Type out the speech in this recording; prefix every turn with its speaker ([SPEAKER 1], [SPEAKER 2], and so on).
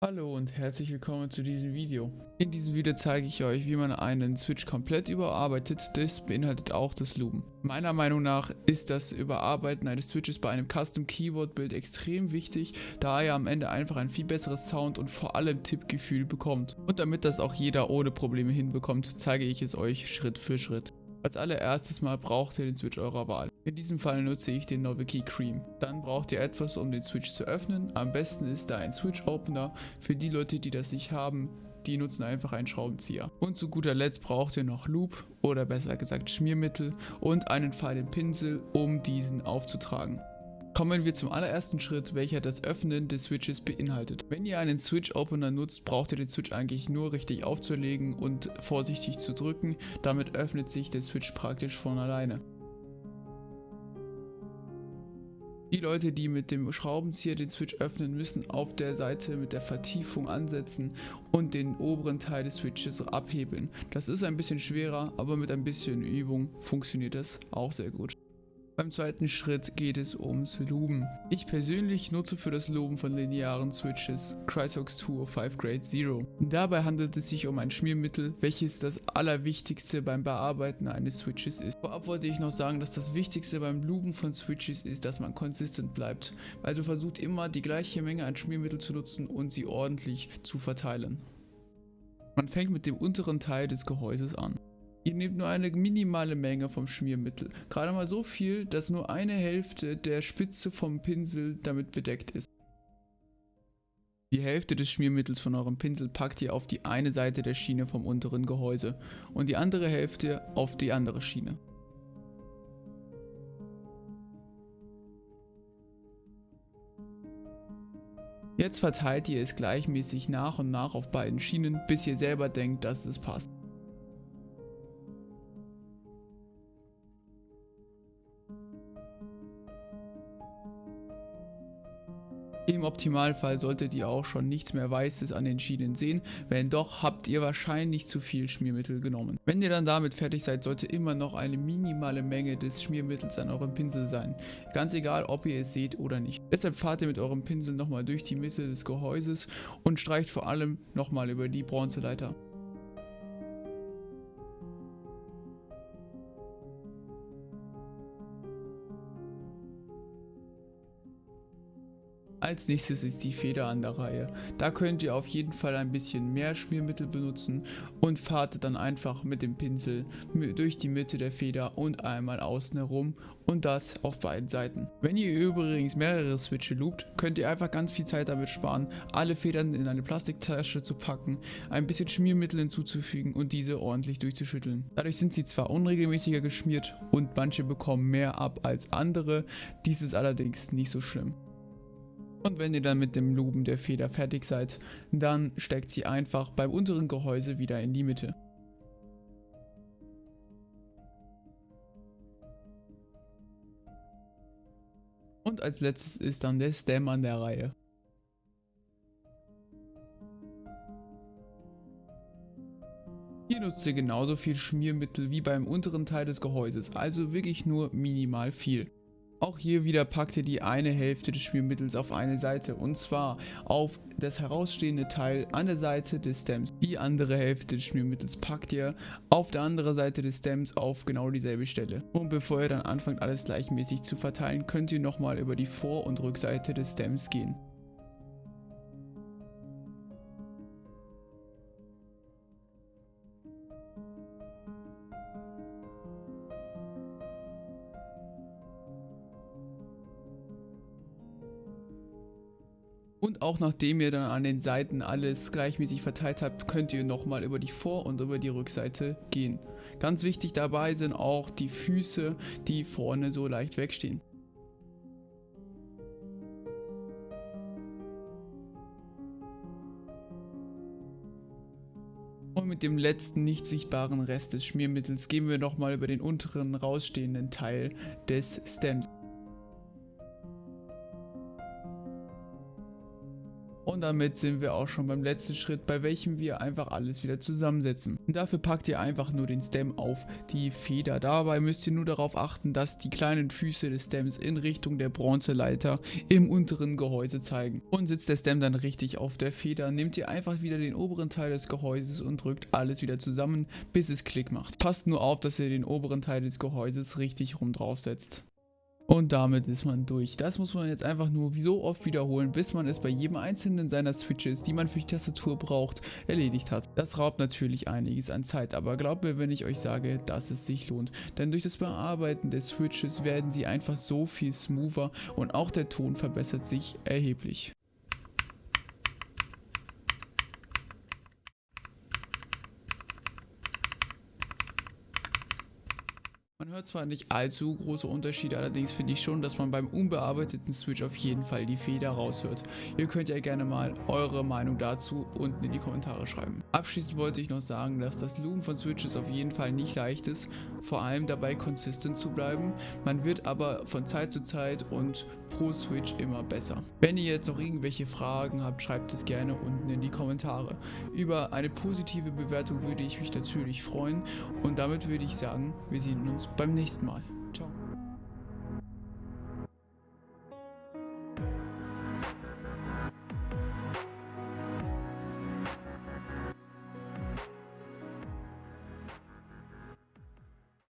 [SPEAKER 1] Hallo und herzlich willkommen zu diesem Video. In diesem Video zeige ich euch, wie man einen Switch komplett überarbeitet. Das beinhaltet auch das Loopen. Meiner Meinung nach ist das Überarbeiten eines Switches bei einem Custom Keyboard Build extrem wichtig, da ihr am Ende einfach ein viel besseres Sound und vor allem Tippgefühl bekommt. Und damit das auch jeder ohne Probleme hinbekommt, zeige ich es euch Schritt für Schritt. Als allererstes mal braucht ihr den Switch eurer Wahl. In diesem Fall nutze ich den Noviki Cream. Dann braucht ihr etwas, um den Switch zu öffnen. Am besten ist da ein Switch Opener. Für die Leute, die das nicht haben, die nutzen einfach einen Schraubenzieher. Und zu guter Letzt braucht ihr noch Loop oder besser gesagt Schmiermittel und einen feinen Pinsel, um diesen aufzutragen. Kommen wir zum allerersten Schritt, welcher das Öffnen des Switches beinhaltet. Wenn ihr einen Switch Opener nutzt, braucht ihr den Switch eigentlich nur richtig aufzulegen und vorsichtig zu drücken. Damit öffnet sich der Switch praktisch von alleine. Die Leute, die mit dem Schraubenzieher den Switch öffnen, müssen auf der Seite mit der Vertiefung ansetzen und den oberen Teil des Switches abhebeln. Das ist ein bisschen schwerer, aber mit ein bisschen Übung funktioniert das auch sehr gut. Beim zweiten Schritt geht es ums Looben. Ich persönlich nutze für das Looben von linearen Switches Krytox 205 Grade Zero. Dabei handelt es sich um ein Schmiermittel, welches das Allerwichtigste beim Bearbeiten eines Switches ist. Vorab wollte ich noch sagen, dass das Wichtigste beim Looben von Switches ist, dass man konsistent bleibt. Also versucht immer die gleiche Menge an Schmiermittel zu nutzen und sie ordentlich zu verteilen. Man fängt mit dem unteren Teil des Gehäuses an. Ihr nehmt nur eine minimale Menge vom Schmiermittel, gerade mal so viel, dass nur eine Hälfte der Spitze vom Pinsel damit bedeckt ist. Die Hälfte des Schmiermittels von eurem Pinsel packt ihr auf die eine Seite der Schiene vom unteren Gehäuse und die andere Hälfte auf die andere Schiene. Jetzt verteilt ihr es gleichmäßig nach und nach auf beiden Schienen, bis ihr selber denkt, dass es passt. Im Optimalfall solltet ihr auch schon nichts mehr Weißes an den Schienen sehen, wenn doch, habt ihr wahrscheinlich zu viel Schmiermittel genommen. Wenn ihr dann damit fertig seid, sollte immer noch eine minimale Menge des Schmiermittels an eurem Pinsel sein. Ganz egal, ob ihr es seht oder nicht. Deshalb fahrt ihr mit eurem Pinsel nochmal durch die Mitte des Gehäuses und streicht vor allem nochmal über die Bronzeleiter. Als nächstes ist die Feder an der Reihe. Da könnt ihr auf jeden Fall ein bisschen mehr Schmiermittel benutzen und fahrt dann einfach mit dem Pinsel durch die Mitte der Feder und einmal außen herum und das auf beiden Seiten. Wenn ihr übrigens mehrere Switche loopt, könnt ihr einfach ganz viel Zeit damit sparen, alle Federn in eine Plastiktasche zu packen, ein bisschen Schmiermittel hinzuzufügen und diese ordentlich durchzuschütteln. Dadurch sind sie zwar unregelmäßiger geschmiert und manche bekommen mehr ab als andere, dies ist allerdings nicht so schlimm. Und wenn ihr dann mit dem Looben der Feder fertig seid, dann steckt sie einfach beim unteren Gehäuse wieder in die Mitte. Und als letztes ist dann der Stem an der Reihe. Hier nutzt ihr genauso viel Schmiermittel wie beim unteren Teil des Gehäuses, also wirklich nur minimal viel. Auch hier wieder packt ihr die eine Hälfte des Schmiermittels auf eine Seite und zwar auf das herausstehende Teil an der Seite des Stems. Die andere Hälfte des Schmiermittels packt ihr auf der anderen Seite des Stems auf genau dieselbe Stelle. Und bevor ihr dann anfangt alles gleichmäßig zu verteilen, könnt ihr nochmal über die Vor- und Rückseite des Stems gehen. Und auch nachdem ihr dann an den Seiten alles gleichmäßig verteilt habt, könnt ihr nochmal über die Vor- und über die Rückseite gehen. Ganz wichtig dabei sind auch die Füße, die vorne so leicht wegstehen. Und mit dem letzten nicht sichtbaren Rest des Schmiermittels gehen wir nochmal über den unteren rausstehenden Teil des Stems. Und Und damit sind wir auch schon beim letzten Schritt, bei welchem wir einfach alles wieder zusammensetzen. Und dafür packt ihr einfach nur den Stem auf die Feder. Dabei müsst ihr nur darauf achten, dass die kleinen Füße des Stems in Richtung der Bronzeleiter im unteren Gehäuse zeigen. Und sitzt der Stem dann richtig auf der Feder, nehmt ihr einfach wieder den oberen Teil des Gehäuses und drückt alles wieder zusammen, bis es Klick macht. Passt nur auf, dass ihr den oberen Teil des Gehäuses richtig rum draufsetzt. Und damit ist man durch. Das muss man jetzt einfach nur so oft wiederholen, bis man es bei jedem einzelnen seiner Switches, die man für die Tastatur braucht, erledigt hat. Das raubt natürlich einiges an Zeit, aber glaubt mir, wenn ich euch sage, dass es sich lohnt. Denn durch das Bearbeiten der Switches werden sie einfach so viel smoother und auch der Ton verbessert sich erheblich. Man hört zwar nicht allzu große Unterschiede, allerdings finde ich schon, dass man beim unbearbeiteten Switch auf jeden Fall die Feder raushört. Ihr könnt ja gerne mal eure Meinung dazu unten in die Kommentare schreiben. Abschließend wollte ich noch sagen, dass das Loomen von Switches auf jeden Fall nicht leicht ist, vor allem dabei konsistent zu bleiben. Man wird aber von Zeit zu Zeit und pro Switch immer besser. Wenn ihr jetzt noch irgendwelche Fragen habt, schreibt es gerne unten in die Kommentare. Über eine positive Bewertung würde ich mich natürlich freuen und damit würde ich sagen, wir sehen uns beim nächsten Mal. Ciao.